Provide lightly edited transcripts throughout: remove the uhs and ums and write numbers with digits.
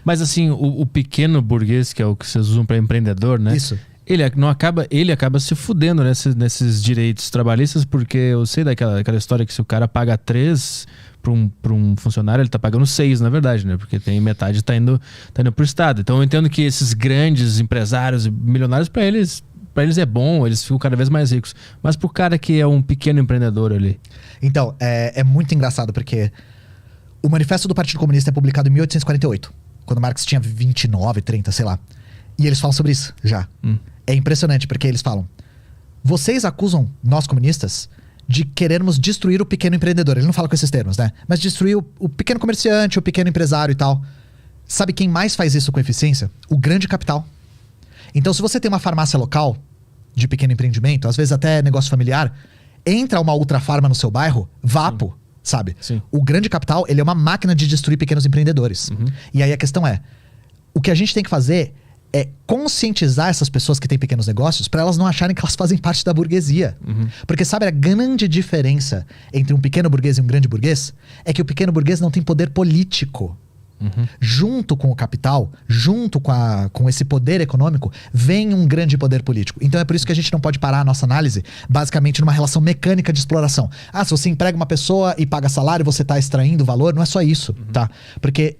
Mas assim, o pequeno burguês, que é o que vocês usam para empreendedor, né? Isso. Ele acaba se fudendo nesses direitos trabalhistas, porque eu sei daquela história que se o cara paga 3 para um funcionário, ele tá pagando 6, na verdade, né? Porque tem metade tá indo pro Estado. Então eu entendo que esses grandes empresários e milionários, para eles é bom, eles ficam cada vez mais ricos. Mas pro cara que é um pequeno empreendedor ali... Então, é muito engraçado, porque o Manifesto do Partido Comunista é publicado em 1848, quando Marx tinha 29, 30, sei lá. E eles falam sobre isso, já. É impressionante, porque eles falam: vocês acusam nós comunistas de querermos destruir o pequeno empreendedor. Ele não fala com esses termos, né? Mas destruir o pequeno comerciante, o pequeno empresário e tal. Sabe quem mais faz isso com eficiência? O grande capital. Então, se você tem uma farmácia local de pequeno empreendimento, às vezes até negócio familiar, entra uma Ultrafarma no seu bairro, vapo, sabe? Sim. O grande capital, ele é uma máquina de destruir pequenos empreendedores. E aí a questão é, o que a gente tem que fazer é conscientizar essas pessoas que têm pequenos negócios para elas não acharem que elas fazem parte da burguesia. Porque sabe a grande diferença entre um pequeno burguês e um grande burguês? É que o pequeno burguês não tem poder político. Junto com o capital, junto com esse poder econômico, vem um grande poder político. Então é por isso que a gente não pode parar a nossa análise basicamente numa relação mecânica de exploração. Ah, se você emprega uma pessoa e paga salário, você está extraindo valor. Não é só isso, tá? Porque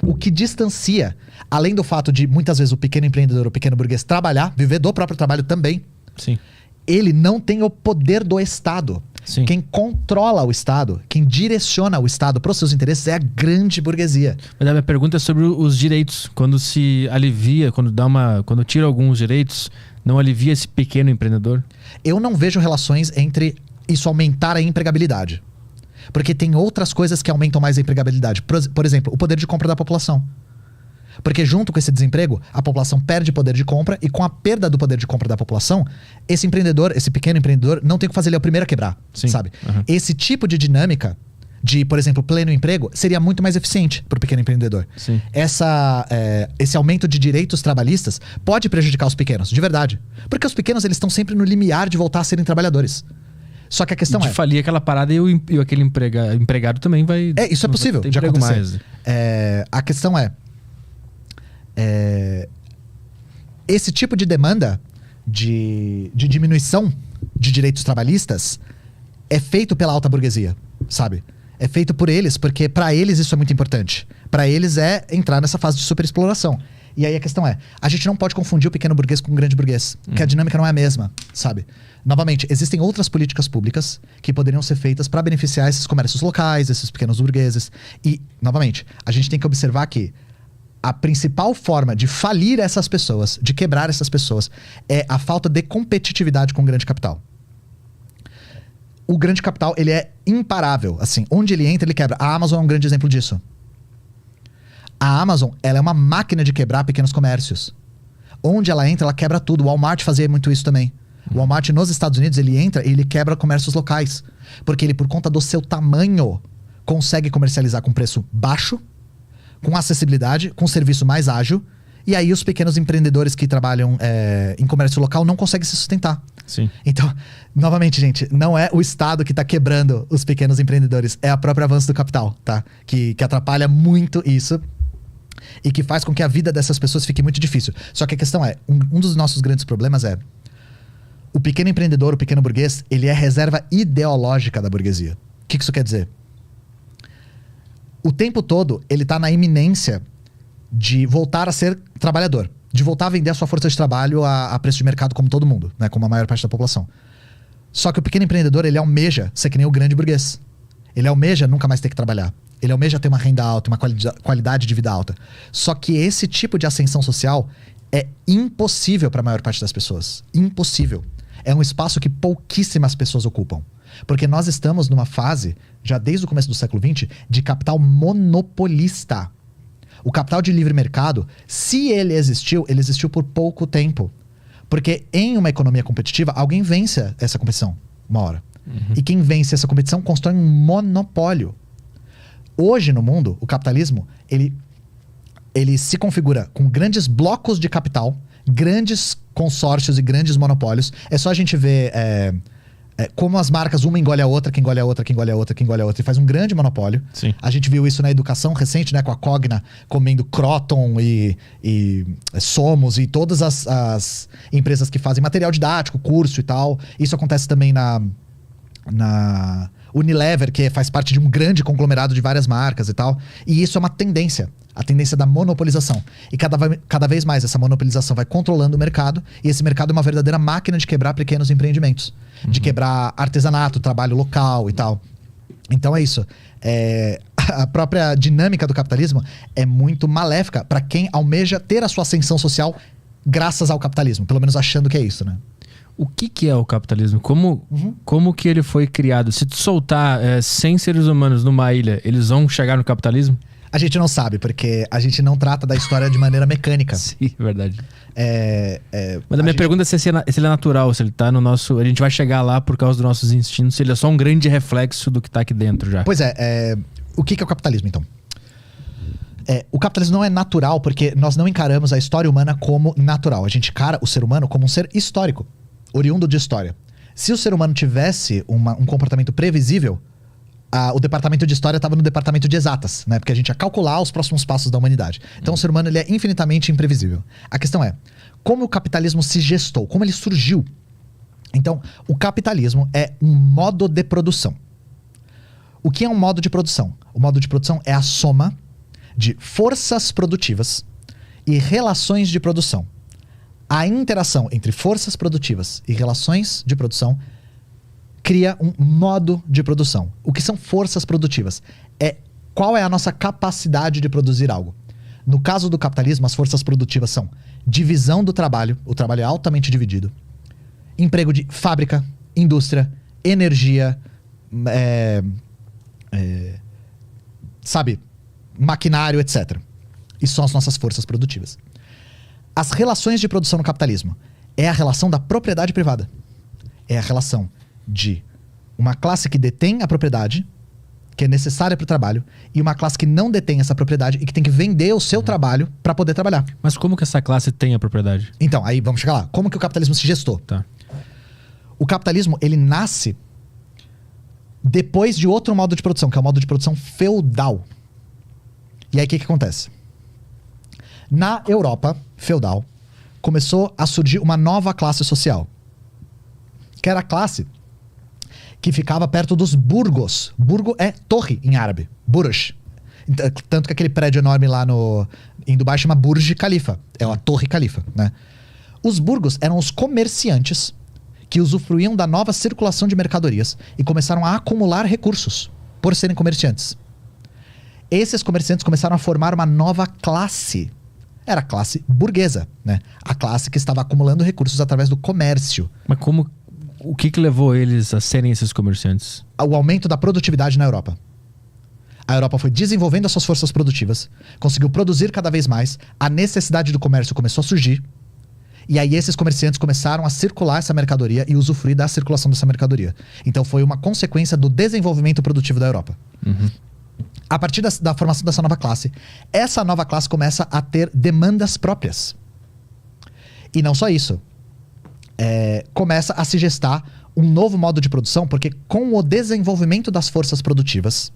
o que distancia, além do fato de muitas vezes o pequeno empreendedor, o pequeno burguês trabalhar, viver do próprio trabalho também, Sim. ele não tem o poder do Estado. Sim. Quem controla o Estado, quem direciona o Estado para os seus interesses é a grande burguesia. Mas a minha pergunta é sobre os direitos. Quando se alivia, quando tira alguns direitos, não alivia esse pequeno empreendedor? Eu não vejo relações entre isso aumentar a empregabilidade. Porque tem outras coisas que aumentam mais a empregabilidade. Por exemplo, o poder de compra da população. Porque junto com esse desemprego, a população perde poder de compra, e com a perda do poder de compra da população, esse empreendedor, esse pequeno empreendedor, não tem o que fazer, ele é o primeiro a quebrar, sabe? Esse tipo de dinâmica de, por exemplo, pleno emprego, seria muito mais eficiente para o pequeno empreendedor. Sim. Esse aumento de direitos trabalhistas pode prejudicar os pequenos, de verdade. Porque os pequenos, eles estão sempre no limiar de voltar a serem trabalhadores. Só que a questão de falir aquela parada e aquele empregado também vai... isso é possível de acontecer. Mais. A questão esse tipo de demanda de diminuição de direitos trabalhistas é feito pela alta burguesia, sabe? É feito por eles, porque para eles isso é muito importante. Para eles é entrar nessa fase de superexploração. E aí a questão é, a gente não pode confundir o pequeno burguês com o grande burguês, porque a dinâmica não é a mesma, sabe? Novamente, existem outras políticas públicas que poderiam ser feitas para beneficiar esses comércios locais, esses pequenos burgueses. E, novamente, a gente tem que observar que a principal forma de falir essas pessoas, de quebrar essas pessoas, é a falta de competitividade com o grande capital. O grande capital, ele é imparável. Assim, onde ele entra, ele quebra. A Amazon é um grande exemplo disso. A Amazon, ela é uma máquina de quebrar pequenos comércios. Onde ela entra, ela quebra tudo. O Walmart fazia muito isso também. O Walmart nos Estados Unidos, ele entra e ele quebra comércios locais. Porque ele, por conta do seu tamanho, consegue comercializar com preço baixo, com acessibilidade, com serviço mais ágil. E aí os pequenos empreendedores que trabalham em comércio local não conseguem se sustentar. Sim. Então, novamente, gente, não é o Estado que está quebrando os pequenos empreendedores, é o próprio avanço do capital, tá? Que atrapalha muito isso e que faz com que a vida dessas pessoas fique muito difícil. Só que a questão é, um dos nossos grandes problemas é o pequeno empreendedor, o pequeno burguês, ele é reserva ideológica da burguesia. O que isso quer dizer? O tempo todo, ele está na iminência de voltar a ser trabalhador, de voltar a vender a sua força de trabalho a preço de mercado como todo mundo, né? Como a maior parte da população. Só que o pequeno empreendedor, ele almeja ser que nem o grande burguês. Ele almeja nunca mais ter que trabalhar. Ele almeja ter uma renda alta, uma qualidade de vida alta. Só que esse tipo de ascensão social é impossível para a maior parte das pessoas. Impossível. É um espaço que pouquíssimas pessoas ocupam. Porque nós estamos numa fase, já desde o começo do século XX, de capital monopolista. O capital de livre mercado, se ele existiu por pouco tempo. Porque em uma economia competitiva, alguém vence essa competição uma hora. E quem vence essa competição constrói um monopólio. Hoje no mundo, o capitalismo, ele se configura com grandes blocos de capital, grandes consórcios e grandes monopólios. É só a gente ver como as marcas, uma engole a outra, que engole a outra, que engole a outra, que engole a outra, e faz um grande monopólio. Sim. A gente viu isso na educação recente, né, com a Cogna comendo Croton e Somos e todas as empresas que fazem material didático, curso e tal. Isso acontece também na Unilever, que faz parte de um grande conglomerado de várias marcas e tal. E isso é uma tendência. A tendência da monopolização. E cada vez mais essa monopolização vai controlando o mercado. E esse mercado é uma verdadeira máquina de quebrar pequenos empreendimentos. De quebrar artesanato, trabalho local e tal. Então é isso. A própria dinâmica do capitalismo é muito maléfica para quem almeja ter a sua ascensão social graças ao capitalismo. Pelo menos achando que é isso, né? O que é o capitalismo? Como que ele foi criado? Se tu soltar 100 seres humanos numa ilha, eles vão chegar no capitalismo? A gente não sabe, porque a gente não trata da história de maneira mecânica. Sim, verdade. Mas a minha pergunta é se ele é natural, se ele tá no nosso... A gente vai chegar lá por causa dos nossos instintos, se ele é só um grande reflexo do que tá aqui dentro já. Pois o que é o capitalismo, então? O capitalismo não é natural porque nós não encaramos a história humana como natural. A gente encara o ser humano como um ser histórico, oriundo de história. Se o ser humano tivesse um comportamento previsível, o departamento de história estava no departamento de exatas, né? Porque a gente ia calcular os próximos passos da humanidade. Então o ser humano ele é infinitamente imprevisível. A questão é, como o capitalismo se gestou? Como ele surgiu? Então, o capitalismo é um modo de produção. O que é um modo de produção? O modo de produção é a soma de forças produtivas e relações de produção. A interação entre forças produtivas e relações de produção cria um modo de produção. O que são forças produtivas? Qual é a nossa capacidade de produzir algo? No caso do capitalismo, as forças produtivas são divisão do trabalho, o trabalho é altamente dividido, emprego de fábrica, indústria, energia, maquinário, etc. Isso são as nossas forças produtivas. As relações de produção no capitalismo é a relação da propriedade privada. É a relação de uma classe que detém a propriedade, que é necessária para o trabalho, e uma classe que não detém essa propriedade e que tem que vender o seu trabalho para poder trabalhar. Mas como que essa classe tem a propriedade? Então, aí vamos chegar lá. Como que o capitalismo se gestou? Tá. O capitalismo, ele nasce depois de outro modo de produção, que é o modo de produção feudal. E aí o que acontece? Na Europa feudal, começou a surgir uma nova classe social, que era a classe que ficava perto dos burgos. Burgo é torre em árabe. Burj. Tanto que aquele prédio enorme lá em Dubai chama Burj Khalifa. É a Torre Khalifa, né? Os burgos eram os comerciantes que usufruíam da nova circulação de mercadorias e começaram a acumular recursos por serem comerciantes. Esses comerciantes começaram a formar uma nova classe. Era a classe burguesa, né? A classe que estava acumulando recursos através do comércio. Mas o que levou eles a serem esses comerciantes? O aumento da produtividade na Europa. A Europa foi desenvolvendo as suas forças produtivas, conseguiu produzir cada vez mais, a necessidade do comércio começou a surgir, e aí esses comerciantes começaram a circular essa mercadoria e usufruir da circulação dessa mercadoria. Então foi uma consequência do desenvolvimento produtivo da Europa. Uhum. A partir da formação dessa nova classe, essa nova classe começa a ter demandas próprias. E não só isso. Começa a se gestar um novo modo de produção, porque com o desenvolvimento das forças produtivas,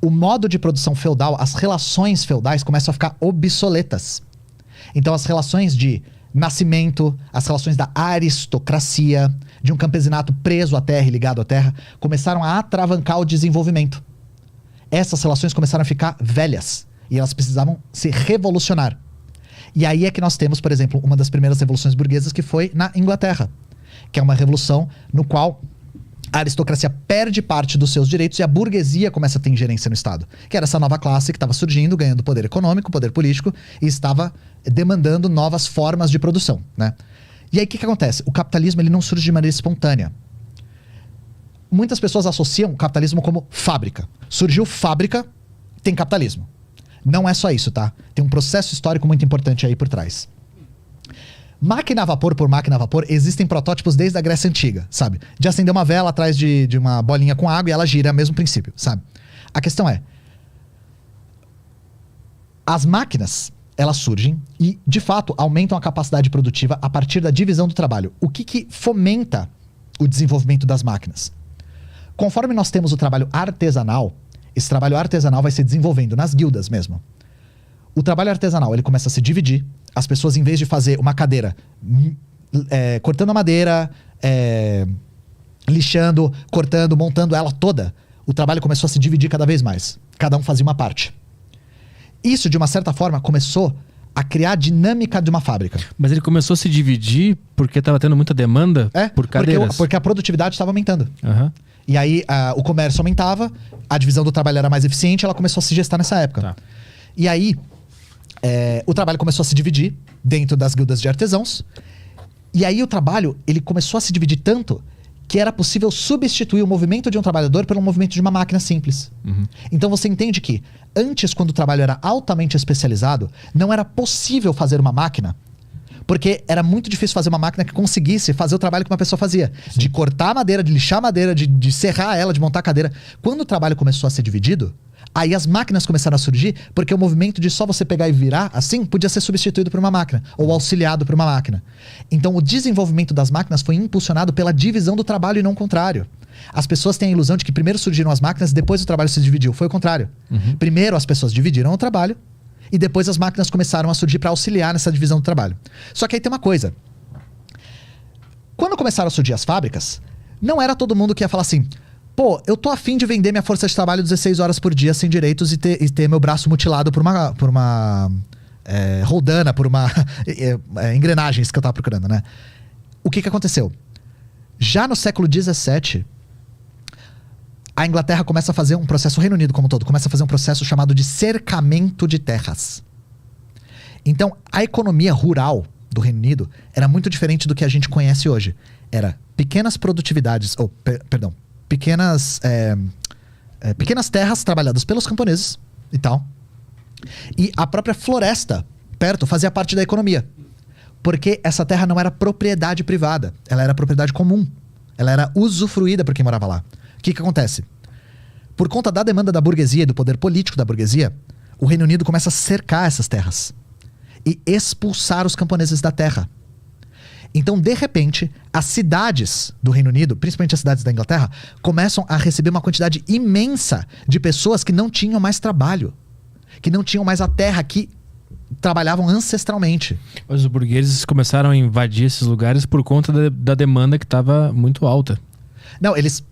o modo de produção feudal, as relações feudais começam a ficar obsoletas. Então as relações de nascimento, as relações da aristocracia, de um campesinato preso à terra e ligado à terra, começaram a atravancar o desenvolvimento. Essas relações começaram a ficar velhas e elas precisavam se revolucionar. E aí é que nós temos, por exemplo, uma das primeiras revoluções burguesas que foi na Inglaterra, que é uma revolução no qual a aristocracia perde parte dos seus direitos e a burguesia começa a ter ingerência no Estado. Que era essa nova classe que estava surgindo, ganhando poder econômico, poder político e estava demandando novas formas de produção, né? E aí o que acontece? O capitalismo ele não surge de maneira espontânea. Muitas pessoas associam o capitalismo como fábrica. Surgiu fábrica, tem capitalismo. Não é só isso, tá? Tem um processo histórico muito importante aí por trás. Máquina a vapor por máquina a vapor, existem protótipos desde a Grécia Antiga, sabe? De acender uma vela atrás de uma bolinha com água e ela gira, é o mesmo princípio, sabe? A questão é, as máquinas, elas surgem e, de fato, aumentam a capacidade produtiva a partir da divisão do trabalho. O que fomenta o desenvolvimento das máquinas. Conforme nós temos o trabalho artesanal, esse trabalho artesanal vai se desenvolvendo nas guildas mesmo. O trabalho artesanal, ele começa a se dividir. As pessoas, em vez de fazer uma cadeira cortando a madeira, lixando, cortando, montando ela toda, o trabalho começou a se dividir cada vez mais. Cada um fazia uma parte. Isso, de uma certa forma, começou a criar a dinâmica de uma fábrica. Mas ele começou a se dividir porque estava tendo muita demanda por cadeiras? Porque a produtividade estava aumentando. Uhum. E aí o comércio aumentava, a divisão do trabalho era mais eficiente, ela começou a se gestar nessa época. Tá. E aí o trabalho começou a se dividir dentro das guildas de artesãos. E aí o trabalho ele começou a se dividir tanto que era possível substituir o movimento de um trabalhador pelo movimento de uma máquina simples. Uhum. Então você entende que antes, quando o trabalho era altamente especializado, não era possível fazer uma máquina, porque era muito difícil fazer uma máquina que conseguisse fazer o trabalho que uma pessoa fazia. Sim. De cortar a madeira, de lixar a madeira, de serrar ela, de montar a cadeira. Quando o trabalho começou a ser dividido, aí as máquinas começaram a surgir, porque o movimento de só você pegar e virar assim, podia ser substituído por uma máquina, ou auxiliado por uma máquina. Então o desenvolvimento das máquinas foi impulsionado pela divisão do trabalho e não o contrário. As pessoas têm a ilusão de que primeiro surgiram as máquinas e depois o trabalho se dividiu. Foi o contrário. Uhum. Primeiro as pessoas dividiram o trabalho, e depois as máquinas começaram a surgir para auxiliar nessa divisão do trabalho. Só que aí tem uma coisa. Quando começaram a surgir as fábricas, não era todo mundo que ia falar assim: pô, eu tô afim de vender minha força de trabalho 16 horas por dia sem direitos e ter meu braço mutilado por uma roldana, por uma engrenagens que eu tava procurando, né? O que aconteceu? Já no século XVII, a Inglaterra começa a fazer um processo, o Reino Unido como um todo, começa a fazer um processo chamado de cercamento de terras. Então, a economia rural do Reino Unido era muito diferente do que a gente conhece hoje. Era pequenas produtividades, pequenas terras trabalhadas pelos camponeses e tal. E a própria floresta perto fazia parte da economia. Porque essa terra não era propriedade privada, ela era propriedade comum. Ela era usufruída por quem morava lá. O que acontece? Por conta da demanda da burguesia e do poder político da burguesia, o Reino Unido começa a cercar essas terras e expulsar os camponeses da terra. Então, de repente, as cidades do Reino Unido, principalmente as cidades da Inglaterra, começam a receber uma quantidade imensa de pessoas que não tinham mais trabalho, que não tinham mais a terra, que trabalhavam ancestralmente. Mas os burgueses começaram a invadir esses lugares por conta da demanda que estava muito alta. Não, eles...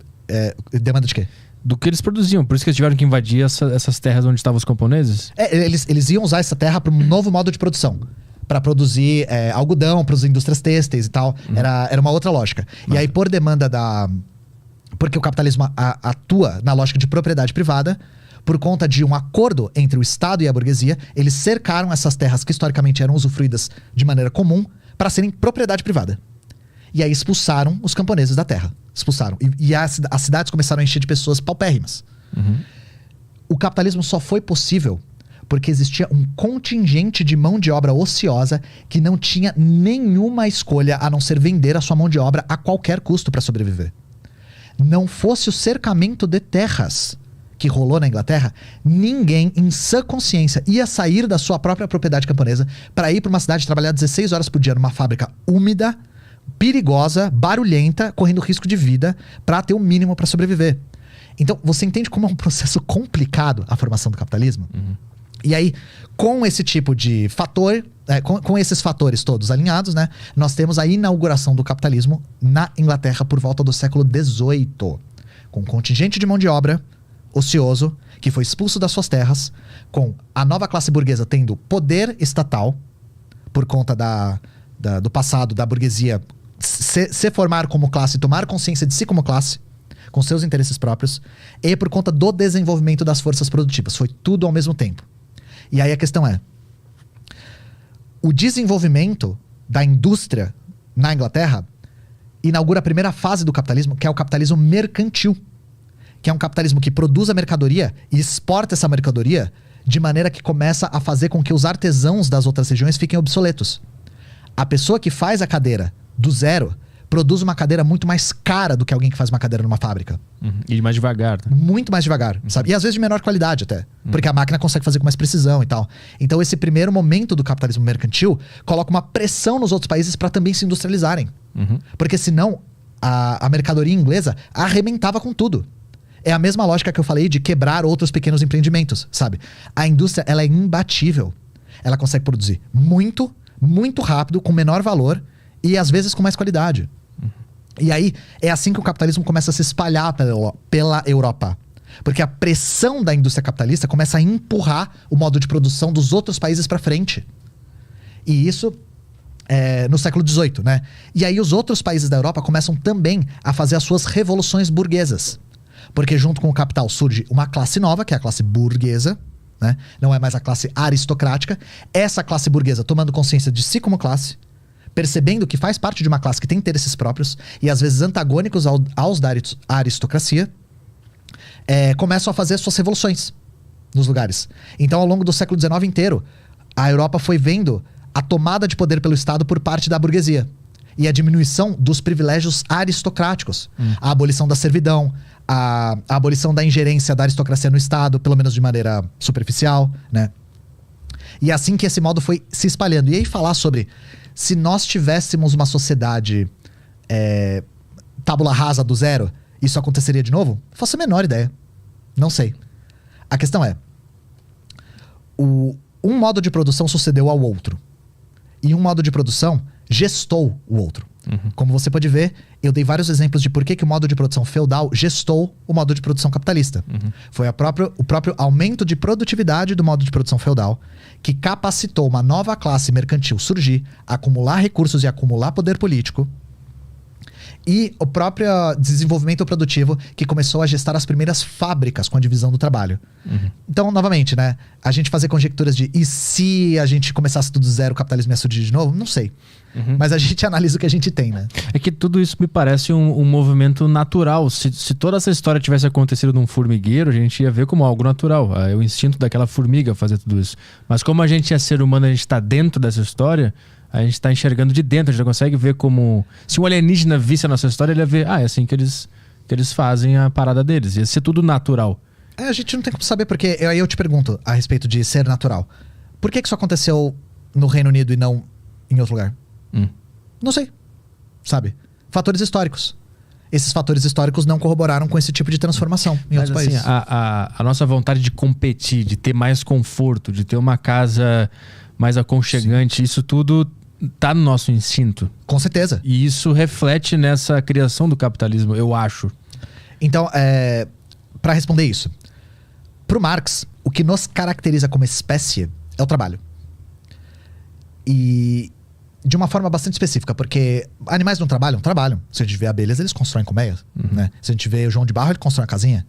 demanda de quê? Do que eles produziam. Por isso que eles tiveram que invadir essas terras onde estavam os camponeses? Eles iam usar essa terra para um novo modo de produção. Para produzir algodão, para as indústrias têxteis e tal. Era uma outra lógica. E aí, por demanda porque o capitalismo atua na lógica de propriedade privada, por conta de um acordo entre o Estado e a burguesia, eles cercaram essas terras que historicamente eram usufruídas de maneira comum para serem propriedade privada. E aí expulsaram os camponeses da terra. Expulsaram. E as cidades começaram a encher de pessoas paupérrimas. Uhum. O capitalismo só foi possível porque existia um contingente de mão de obra ociosa que não tinha nenhuma escolha a não ser vender a sua mão de obra a qualquer custo para sobreviver. Não fosse o cercamento de terras que rolou na Inglaterra, ninguém em sã consciência ia sair da sua própria propriedade camponesa para ir para uma cidade trabalhar 16 horas por dia numa fábrica úmida, perigosa, barulhenta, correndo risco de vida para ter o mínimo para sobreviver. Então, você entende como é um processo complicado a formação do capitalismo? Uhum. E aí, com esse tipo de fator, com esses fatores todos alinhados, né, nós temos a inauguração do capitalismo na Inglaterra por volta do século XVIII, com um contingente de mão de obra ocioso que foi expulso das suas terras, com a nova classe burguesa tendo poder estatal por conta do passado da burguesia se formar como classe, tomar consciência de si como classe, com seus interesses próprios, e por conta do desenvolvimento das forças produtivas. Foi tudo ao mesmo tempo. E aí a questão é: o desenvolvimento da indústria na Inglaterra inaugura a primeira fase do capitalismo, que é o capitalismo mercantil, que é um capitalismo que produz a mercadoria e exporta essa mercadoria de maneira que começa a fazer com que os artesãos das outras regiões fiquem obsoletos. A pessoa que faz a cadeira do zero produz uma cadeira muito mais cara do que alguém que faz uma cadeira numa fábrica. Uhum. E mais devagar. Tá? Muito mais devagar, sabe? E às vezes de menor qualidade até. Porque a máquina consegue fazer com mais precisão e tal. Então esse primeiro momento do capitalismo mercantil coloca uma pressão nos outros países para também se industrializarem. Uhum. Porque senão a mercadoria inglesa arrebentava com tudo. É a mesma lógica que eu falei de quebrar outros pequenos empreendimentos, sabe? A indústria, ela é imbatível. Ela consegue produzir muito, muito rápido, com menor valor e às vezes com mais qualidade. E aí, é assim que o capitalismo começa a se espalhar pela Europa. Porque a pressão da indústria capitalista começa a empurrar o modo de produção dos outros países para frente. E isso no século XVIII, né? E aí os outros países da Europa começam também a fazer as suas revoluções burguesas. Porque junto com o capital surge uma classe nova, que é a classe burguesa, né? Não é mais a classe aristocrática. Essa classe burguesa tomando consciência de si como classe, percebendo que faz parte de uma classe que tem interesses próprios e às vezes antagônicos aos da aristocracia, começam a fazer suas revoluções nos lugares. Então, ao longo do século XIX inteiro, a Europa foi vendo a tomada de poder pelo Estado por parte da burguesia e a diminuição dos privilégios aristocráticos. A abolição da servidão, a abolição da ingerência da aristocracia no Estado, pelo menos de maneira superficial, né? E é assim que esse modo foi se espalhando. E aí falar sobre se nós tivéssemos uma sociedade tábula rasa do zero, isso aconteceria de novo? Não faço a menor ideia. Não sei. A questão é, um modo de produção sucedeu ao outro. E um modo de produção gestou o outro. Como você pode ver, eu dei vários exemplos de por que o modo de produção feudal gestou o modo de produção capitalista. Foi o próprio aumento de produtividade do modo de produção feudal que capacitou uma nova classe mercantil surgir, acumular recursos e acumular poder político. E o próprio desenvolvimento produtivo que começou a gestar as primeiras fábricas com a divisão do trabalho. Então, novamente, né? A gente fazer conjecturas de e se a gente começasse tudo zero, o capitalismo ia surgir de novo? Não sei. Mas a gente analisa o que a gente tem, né? É que tudo isso me parece um movimento natural. Se toda essa história tivesse acontecido num formigueiro, a gente ia ver como algo natural. É o instinto daquela formiga fazer tudo isso. Mas como a gente é ser humano, a gente está dentro dessa história, a gente está enxergando de dentro, a gente já consegue ver como... Se um alienígena visse a nossa história, ele ia ver, é assim que eles fazem a parada deles. Ia ser tudo natural. A gente não tem como saber, porque aí eu te pergunto a respeito de ser natural. Por que isso aconteceu no Reino Unido e não em outro lugar? Não sei. Sabe? Fatores históricos. Esses fatores históricos não corroboraram com esse tipo de transformação em outros países. A nossa vontade de competir, de ter mais conforto, de ter uma casa mais aconchegante, isso tudo tá no nosso instinto. Com certeza. E isso reflete nessa criação do capitalismo, eu acho. Então, para responder isso, pro Marx, o que nos caracteriza como espécie é o trabalho. E de uma forma bastante específica, porque animais não trabalham? Trabalham. Se a gente vê abelhas, eles constroem colmeias. Né? Se a gente vê o João de Barro, ele constrói uma casinha.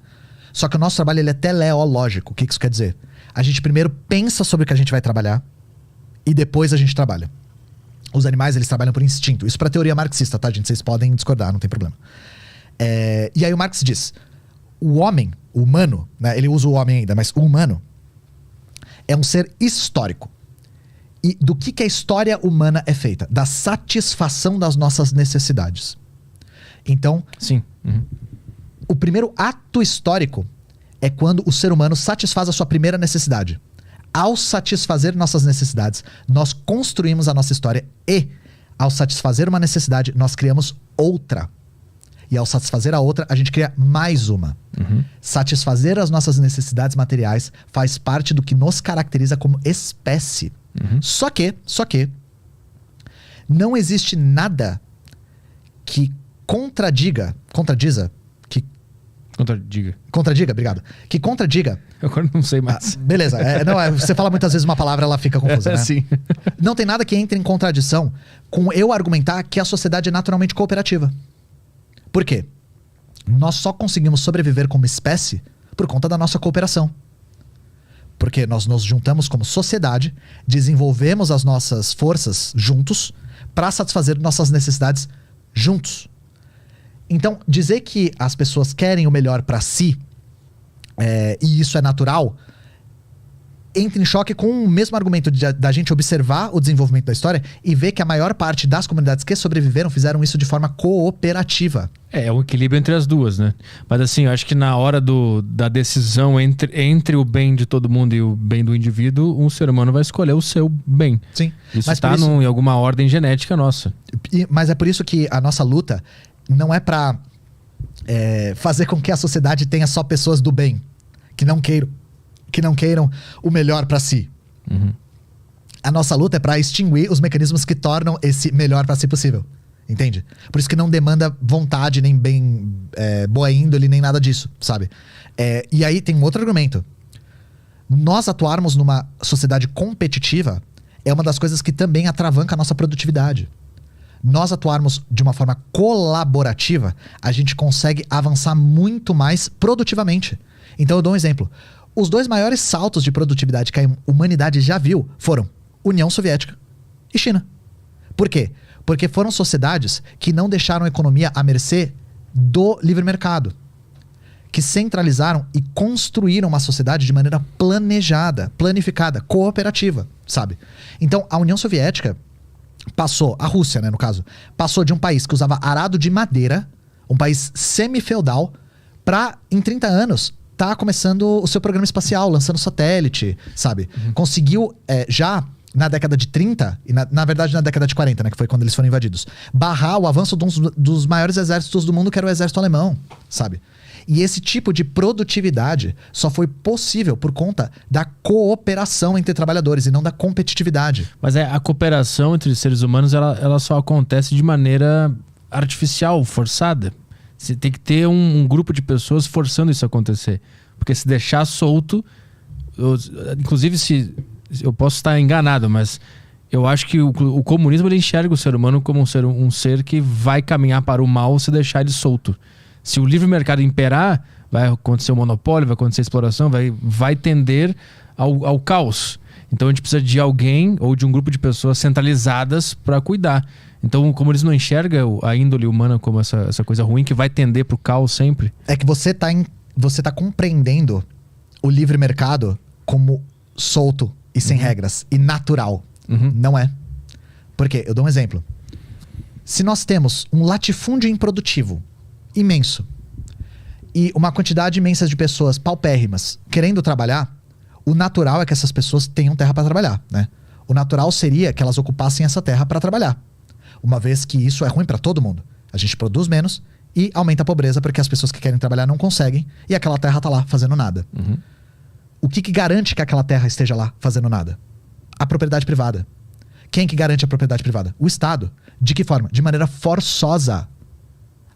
Só que o nosso trabalho ele é teleológico. O que isso quer dizer? A gente primeiro pensa sobre o que a gente vai trabalhar e depois a gente trabalha. Os animais, eles trabalham por instinto. Isso pra teoria marxista, tá, gente? Vocês podem discordar, não tem problema. E aí o Marx diz, o homem, o humano, né? Ele usa o homem ainda, mas o humano é um ser histórico. E do que a história humana é feita? Da satisfação das nossas necessidades. Então, sim. O primeiro ato histórico é quando o ser humano satisfaz a sua primeira necessidade. Ao satisfazer nossas necessidades, nós construímos a nossa história e, ao satisfazer uma necessidade, nós criamos outra. E ao satisfazer a outra, a gente cria mais uma. Satisfazer as nossas necessidades materiais faz parte do que nos caracteriza como espécie. Só que não existe nada que contradiga, obrigado. Que contradiga. Eu agora não sei mais. Beleza. Você fala muitas vezes uma palavra, ela fica confusa, né? Sim. Não tem nada que entre em contradição com eu argumentar que a sociedade é naturalmente cooperativa. Por quê? Nós só conseguimos sobreviver como espécie por conta da nossa cooperação. Porque nós nos juntamos como sociedade, desenvolvemos as nossas forças juntos para satisfazer nossas necessidades juntos. Então, dizer que as pessoas querem o melhor para si, e isso é natural, entra em choque com o mesmo argumento da gente observar o desenvolvimento da história e ver que a maior parte das comunidades que sobreviveram fizeram isso de forma cooperativa. É um equilíbrio entre as duas, né? Mas assim, eu acho que na hora da decisão entre o bem de todo mundo e o bem do indivíduo, um ser humano vai escolher o seu bem. Sim. Isso está em alguma ordem genética nossa. Mas é por isso que a nossa luta não é pra fazer com que a sociedade tenha só pessoas do bem, que não queiram o melhor pra si. Uhum. A nossa luta é pra extinguir os mecanismos que tornam esse melhor pra si possível. Entende? Por isso que não demanda vontade, nem bem boa índole, nem nada disso, sabe? E aí tem um outro argumento. Nós atuarmos numa sociedade competitiva é uma das coisas que também atravanca a nossa produtividade. Nós atuarmos de uma forma colaborativa, a gente consegue avançar muito mais produtivamente. Então eu dou um exemplo. Os 2 maiores saltos de produtividade que a humanidade já viu foram União Soviética e China. Por quê? Porque foram sociedades que não deixaram a economia à mercê do livre mercado, que centralizaram e construíram uma sociedade de maneira planejada, planificada, cooperativa, sabe? Então, a União Soviética passou, a Rússia, né, no caso, passou de um país que usava arado de madeira, um país semi-feudal, para, em 30 anos, tá começando o seu programa espacial, lançando satélite, sabe? Uhum. Conseguiu, já na década de 30, e na verdade na década de 40, né, que foi quando eles foram invadidos, barrar o avanço dos maiores exércitos do mundo, que era o exército alemão, sabe? E esse tipo de produtividade só foi possível por conta da cooperação entre trabalhadores e não da competitividade. Mas a cooperação entre os seres humanos, ela só acontece de maneira artificial, forçada. Você tem que ter um grupo de pessoas forçando isso a acontecer. Porque se deixar solto, inclusive se eu posso estar enganado, mas eu acho que o comunismo ele enxerga o ser humano como um ser que vai caminhar para o mal se deixar ele solto. Se o livre mercado imperar, vai acontecer o monopólio, vai acontecer a exploração, vai tender ao caos. Então a gente precisa de alguém ou de um grupo de pessoas centralizadas para cuidar. Então o comunismo não enxerga a índole humana como essa coisa ruim que vai tender para o caos sempre. É que você tá compreendendo o livre mercado como solto e sem regras e natural. Não é. Por quê? Eu dou um exemplo. Se nós temos um latifúndio improdutivo imenso e uma quantidade imensa de pessoas paupérrimas querendo trabalhar, o natural é que essas pessoas tenham terra para trabalhar, né? O natural seria que elas ocupassem essa terra para trabalhar, uma vez que isso é ruim para todo mundo. A gente produz menos e aumenta a pobreza porque as pessoas que querem trabalhar não conseguem e aquela terra tá lá fazendo nada. O que garante que aquela terra esteja lá fazendo nada? A propriedade privada. Quem que garante a propriedade privada? O Estado. De que forma? De maneira forçosa.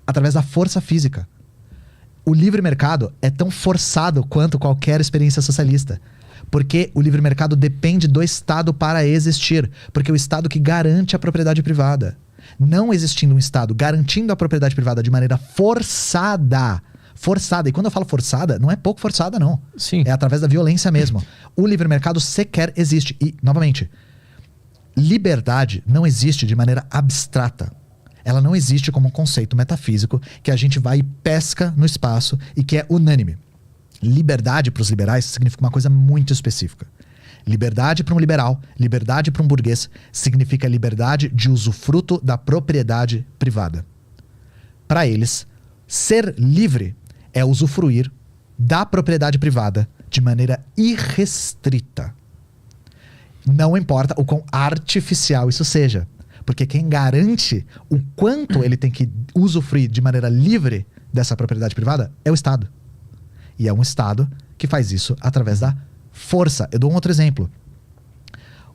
Através da força física. O livre mercado é tão forçado quanto qualquer experiência socialista. Porque o livre mercado depende do Estado para existir. Porque é o Estado que garante a propriedade privada. Não existindo um Estado garantindo a propriedade privada de maneira forçada. Forçada. E quando eu falo forçada, não é pouco forçada, não. Sim. É através da violência mesmo. O livre mercado sequer existe. E, novamente, liberdade não existe de maneira abstrata. Ela não existe como um conceito metafísico que a gente vai e pesca no espaço e que é unânime. Liberdade para os liberais significa uma coisa muito específica. Liberdade para um liberal, liberdade para um burguês, significa liberdade de usufruto da propriedade privada. Para eles, ser livre é usufruir da propriedade privada de maneira irrestrita. Não importa o quão artificial isso seja. Porque quem garante o quanto ele tem que usufruir de maneira livre dessa propriedade privada é o Estado. E é um Estado que faz isso através da força. Eu dou um outro exemplo.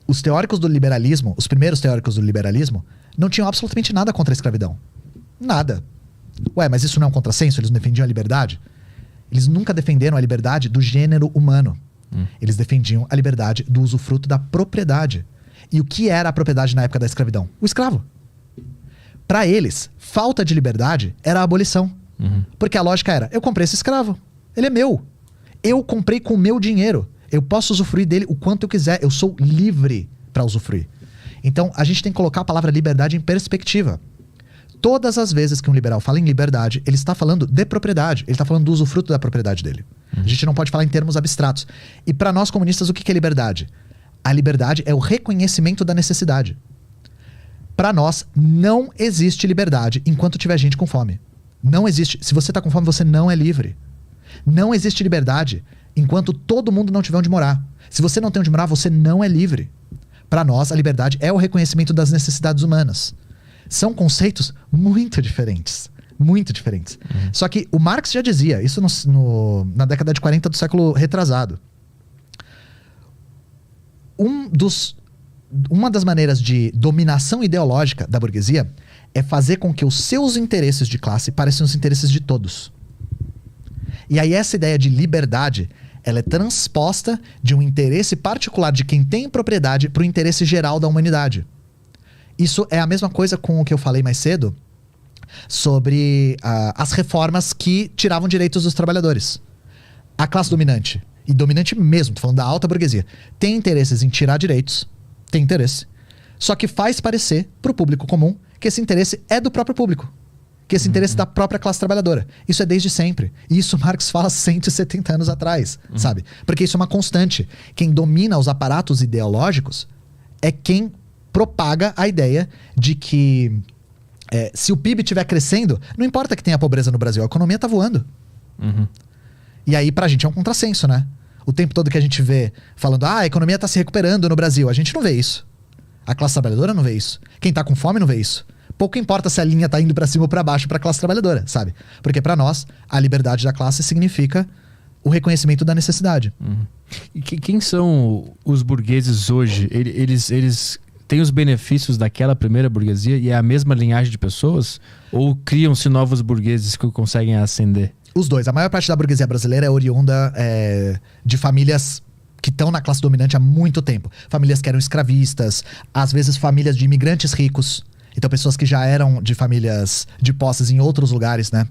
Os teóricos do liberalismo, os primeiros teóricos do liberalismo, não tinham absolutamente nada contra a escravidão. Nada. Ué, mas isso não é um contrassenso? Eles não defendiam a liberdade? Eles nunca defenderam a liberdade do gênero humano. Eles defendiam a liberdade do usufruto da propriedade. E o que era a propriedade na época da escravidão? O escravo. Para eles, falta de liberdade era a abolição. Porque a lógica era, eu comprei esse escravo, ele é meu. Eu comprei com o meu dinheiro. Eu posso usufruir dele o quanto eu quiser. Eu sou livre para usufruir. Então, a gente tem que colocar a palavra liberdade em perspectiva. Todas as vezes que um liberal fala em liberdade, ele está falando de propriedade. Ele está falando do usufruto da propriedade dele. A gente não pode falar em termos abstratos. E para nós comunistas, o que é liberdade? A liberdade é o reconhecimento da necessidade. Para nós, não existe liberdade enquanto tiver gente com fome. Não existe. Se você está com fome, você não é livre. Não existe liberdade enquanto todo mundo não tiver onde morar. Se você não tem onde morar, você não é livre. Para nós, a liberdade é o reconhecimento das necessidades humanas. São conceitos muito diferentes. Muito diferentes. Só que o Marx já dizia, isso na década de 40 do século retrasado. Uma das maneiras de dominação ideológica da burguesia é fazer com que os seus interesses de classe pareçam os interesses de todos. E aí essa ideia de liberdade, ela é transposta de um interesse particular de quem tem propriedade para o interesse geral da humanidade. Isso é a mesma coisa com o que eu falei mais cedo sobre as reformas que tiravam direitos dos trabalhadores. A classe dominante, e dominante mesmo, tô falando da alta burguesia, tem interesses em tirar direitos, tem interesse, só que faz parecer para o público comum que esse interesse é do próprio público, que esse interesse é da própria classe trabalhadora. Isso é desde sempre. E isso Marx fala 170 anos atrás, sabe? Porque isso é uma constante. Quem domina os aparatos ideológicos é quem propaga a ideia de que se o PIB estiver crescendo, não importa que tenha pobreza no Brasil, a economia está voando. E aí pra gente é um contrassenso, né? O tempo todo que a gente vê falando, a economia está se recuperando no Brasil, a gente não vê isso. A classe trabalhadora não vê isso. Quem tá com fome não vê isso. Pouco importa se a linha tá indo pra cima ou pra baixo pra classe trabalhadora, sabe? Porque pra nós, a liberdade da classe significa o reconhecimento da necessidade. E quem são os burgueses hoje? Eles têm os benefícios daquela primeira burguesia e é a mesma linhagem de pessoas? Ou criam-se novos burgueses que conseguem ascender? Os dois. A maior parte da burguesia brasileira é oriunda de famílias que estão na classe dominante há muito tempo. Famílias que eram escravistas, às vezes famílias de imigrantes ricos. Então pessoas que já eram de famílias de posses em outros lugares, né?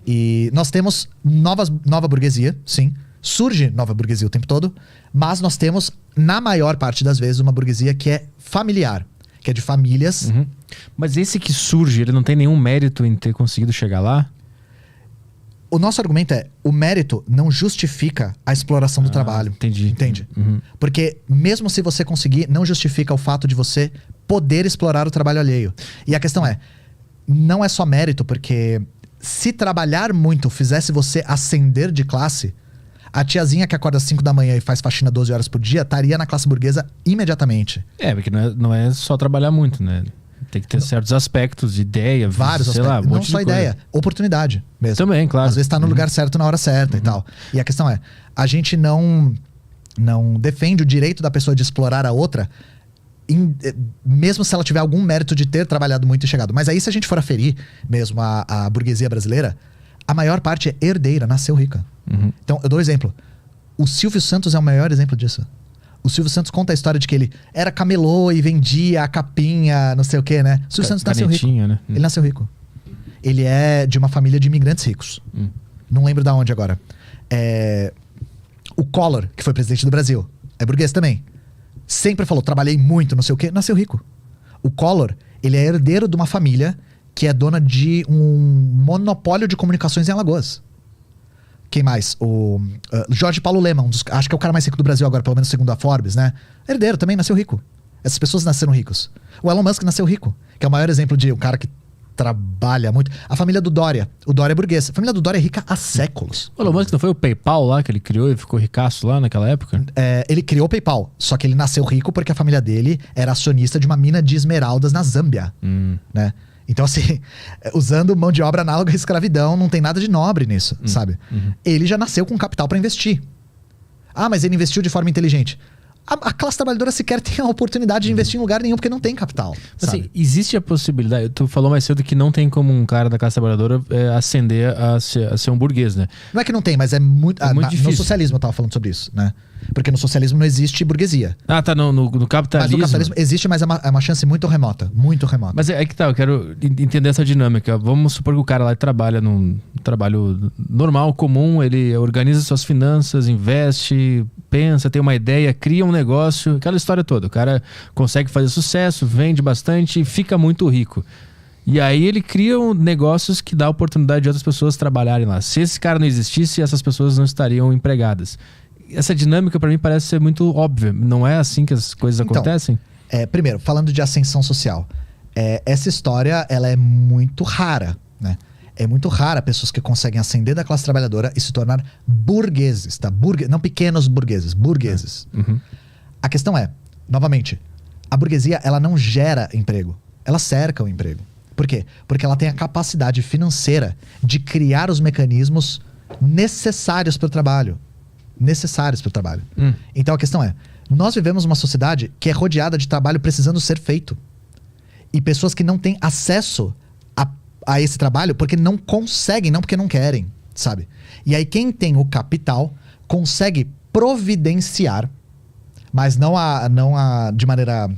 E nós temos nova burguesia, sim. Surge nova burguesia o tempo todo. Mas nós temos, na maior parte das vezes, uma burguesia que é familiar. Que é de famílias. Mas esse que surge, ele não tem nenhum mérito em ter conseguido chegar lá? O nosso argumento é, o mérito não justifica a exploração do trabalho. Entendi. Entende? Porque mesmo se você conseguir, não justifica o fato de você poder explorar o trabalho alheio. E a questão é, não é só mérito, porque se trabalhar muito fizesse você ascender de classe, a tiazinha que acorda às 5 da manhã e faz faxina 12 horas por dia, estaria na classe burguesa imediatamente. Porque não é só trabalhar muito, né? Tem que ter certos aspectos, ideia, vários sei aspectos. lá, não só ideia, oportunidade mesmo. Também, claro. Às vezes tá no lugar certo na hora certa e tal. E a questão é, a gente não defende o direito da pessoa de explorar a outra, mesmo se ela tiver algum mérito de ter trabalhado muito e chegado. Mas aí se a gente for aferir mesmo a burguesia brasileira, a maior parte é herdeira, nasceu rica. Então, eu dou um exemplo. O Silvio Santos é o maior exemplo disso. O Silvio Santos conta a história de que ele era camelô e vendia a capinha, não sei o que, né? O Silvio Santos nasceu rico. Né? Ele nasceu rico. Ele é de uma família de imigrantes ricos. Não lembro de onde agora. O Collor, que foi presidente do Brasil, é burguês também. Sempre falou, trabalhei muito, não sei o que, nasceu rico. O Collor, ele é herdeiro de uma família que é dona de um monopólio de comunicações em Alagoas. Quem mais? O Jorge Paulo Lemann, acho que é o cara mais rico do Brasil agora, pelo menos segundo a Forbes, né? Herdeiro também, nasceu rico. Essas pessoas nasceram ricos. O Elon Musk nasceu rico, que é o maior exemplo de um cara que trabalha muito. A família do Dória. O Dória é burguês. A família do Dória é rica há séculos. O Elon Musk não foi o PayPal lá que ele criou e ficou ricaço lá naquela época? Ele criou o PayPal, só que ele nasceu rico porque a família dele era acionista de uma mina de esmeraldas na Zâmbia, né? Então, assim, usando mão de obra análoga à escravidão, não tem nada de nobre nisso, sabe? Ele já nasceu com capital para investir. Ah, mas ele investiu de forma inteligente. A classe trabalhadora sequer tem a oportunidade de investir em lugar nenhum porque não tem capital. Assim, existe a possibilidade, tu falou mais cedo que não tem como um cara da classe trabalhadora ascender a ser um burguês, né? Não é que não tem, mas é muito difícil. No socialismo eu tava falando sobre isso, né? Porque no socialismo não existe burguesia. Ah, tá, no capitalismo. Mas no capitalismo existe, mas é uma chance muito remota. Muito remota. Mas é que tá, eu quero entender essa dinâmica. Vamos supor que o cara lá trabalha num trabalho normal, comum, ele organiza suas finanças, investe, pensa, tem uma ideia, cria um negócio, aquela história toda. O cara consegue fazer sucesso, vende bastante e fica muito rico. E aí ele cria negócios que dá a oportunidade de outras pessoas trabalharem lá. Se esse cara não existisse, essas pessoas não estariam empregadas. Essa dinâmica pra mim parece ser muito óbvia. Não é assim que as coisas acontecem? Primeiro, falando de ascensão social. Essa história, ela é muito rara, né? É muito rara pessoas que conseguem ascender da classe trabalhadora e se tornar burgueses, tá? Não pequenos burgueses, burgueses. A questão é, novamente, a burguesia, ela não gera emprego. Ela cerca o emprego. Por quê? Porque ela tem a capacidade financeira de criar os mecanismos necessários para o trabalho. Necessários para o trabalho. Então a questão é, nós vivemos uma sociedade que é rodeada de trabalho precisando ser feito. E pessoas que não têm acesso a esse trabalho porque não conseguem, não porque não querem, sabe? E aí quem tem o capital consegue providenciar, mas não de maneira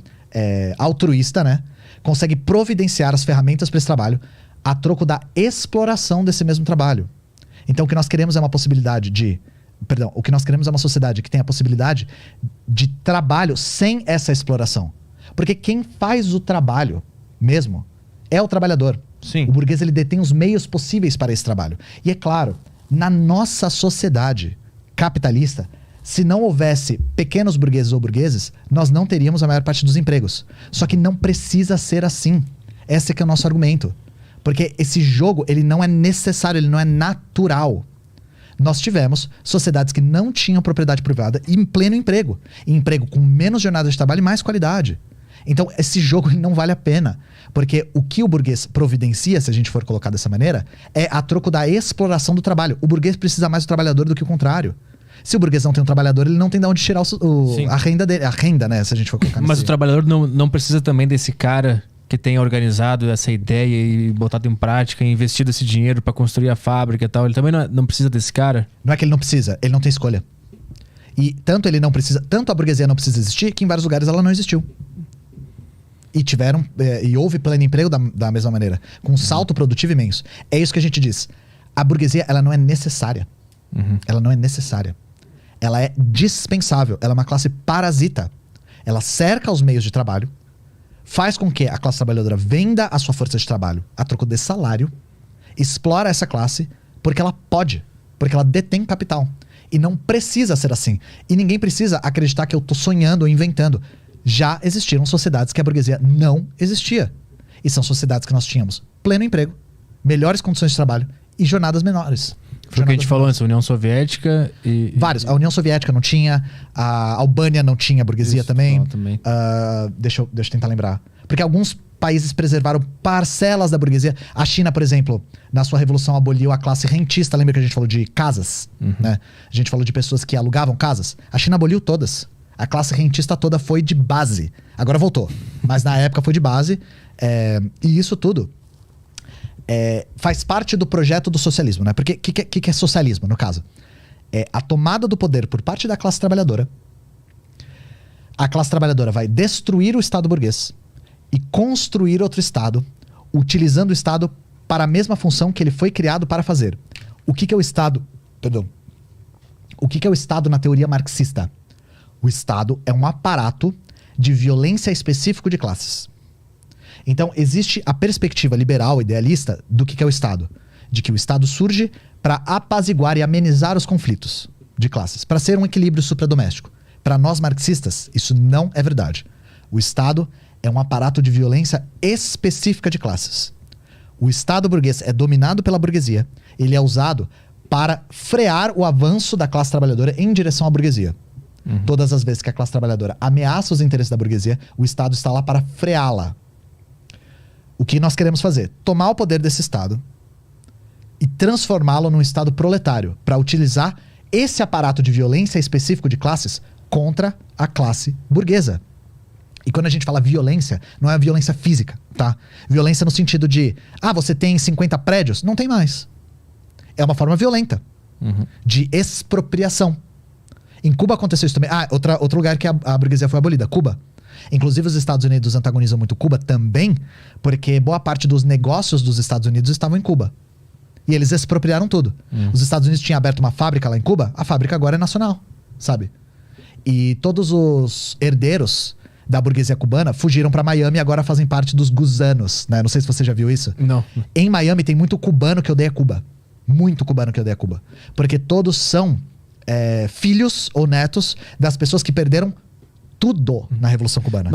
altruísta, né? Consegue providenciar as ferramentas para esse trabalho a troco da exploração desse mesmo trabalho. Então o que nós queremos é uma possibilidade de... Perdão, o que nós queremos é uma sociedade que tenha a possibilidade de trabalho sem essa exploração. Porque quem faz o trabalho mesmo é o trabalhador. Sim. O burguês, ele detém os meios possíveis para esse trabalho. E é claro, na nossa sociedade capitalista, se não houvesse pequenos burgueses ou burgueses, nós não teríamos a maior parte dos empregos. Só que não precisa ser assim. Esse que é o nosso argumento. Porque esse jogo, ele não é necessário, ele não é natural. Nós tivemos sociedades que não tinham propriedade privada em pleno emprego. E emprego com menos jornada de trabalho e mais qualidade. Então, esse jogo não vale a pena. Porque o que o burguês providencia, se a gente for colocar dessa maneira, é a troco da exploração do trabalho. O burguês precisa mais do trabalhador do que o contrário. Se o burguês não tem um trabalhador, ele não tem de onde tirar a renda dele. A renda, né? Se a gente for colocar Mas o trabalhador não precisa também desse cara que tenha organizado essa ideia e botado em prática e investido esse dinheiro para construir a fábrica e tal. Ele também não precisa desse cara? Não é que ele não precisa, ele não tem escolha. E tanto ele não precisa, tanto a burguesia não precisa existir, que em vários lugares ela não existiu. E houve pleno emprego da mesma maneira, com um salto produtivo imenso. É isso que a gente diz. A burguesia, ela não é necessária. Ela não é necessária. Ela é dispensável. Ela é uma classe parasita. Ela cerca os meios de trabalho, faz com que a classe trabalhadora venda a sua força de trabalho a troco de salário, explora essa classe porque ela pode, porque ela detém capital. E não precisa ser assim. E ninguém precisa acreditar que eu tô sonhando ou inventando. Já existiram sociedades que a burguesia não existia. E são sociedades que nós tínhamos pleno emprego, melhores condições de trabalho e jornadas menores. Foi o que a gente falou antes, a União Soviética e... Vários. A União Soviética não tinha, a Albânia não tinha burguesia também. também. Deixa eu tentar lembrar. Porque alguns países preservaram parcelas da burguesia. A China, por exemplo, na sua revolução aboliu a classe rentista. Lembra que a gente falou de casas? Né? A gente falou de pessoas que alugavam casas. A China aboliu todas. A classe rentista toda foi de base. Agora voltou. Mas na época foi de base. E isso tudo faz parte do projeto do socialismo, né? Porque o que é socialismo, no caso? É a tomada do poder por parte da classe trabalhadora. A classe trabalhadora vai destruir o Estado burguês e construir outro Estado, utilizando o Estado para a mesma função que ele foi criado para fazer. O que é o Estado? Perdão. O que é o Estado na teoria marxista? O Estado é um aparato de violência específico de classes. Então, existe a perspectiva liberal, idealista, do que é o Estado. De que o Estado surge para apaziguar e amenizar os conflitos de classes, para ser um equilíbrio supradoméstico. Para nós marxistas, isso não é verdade. O Estado é um aparato de violência específica de classes. O Estado burguês é dominado pela burguesia. Ele é usado para frear o avanço da classe trabalhadora em direção à burguesia. Todas as vezes que a classe trabalhadora ameaça os interesses da burguesia, o Estado está lá para freá-la. O que nós queremos fazer? Tomar o poder desse Estado e transformá-lo num Estado proletário, para utilizar esse aparato de violência específico de classes contra a classe burguesa. E quando a gente fala violência, não é a violência física, tá? Violência no sentido de, você tem 50 prédios? Não tem mais. É uma forma violenta de expropriação. Em Cuba aconteceu isso também. Outro lugar que a burguesia foi abolida, Cuba. Inclusive os Estados Unidos antagonizam muito Cuba também, porque boa parte dos negócios dos Estados Unidos estavam em Cuba. E eles expropriaram tudo. Os Estados Unidos tinham aberto uma fábrica lá em Cuba, a fábrica agora é nacional, sabe? E todos os herdeiros da burguesia cubana fugiram para Miami e agora fazem parte dos gusanos, né? Não sei se você já viu isso. Não. Em Miami tem muito cubano que odeia Cuba. Muito cubano que odeia Cuba. Porque todos são filhos ou netos das pessoas que perderam tudo na Revolução Cubana.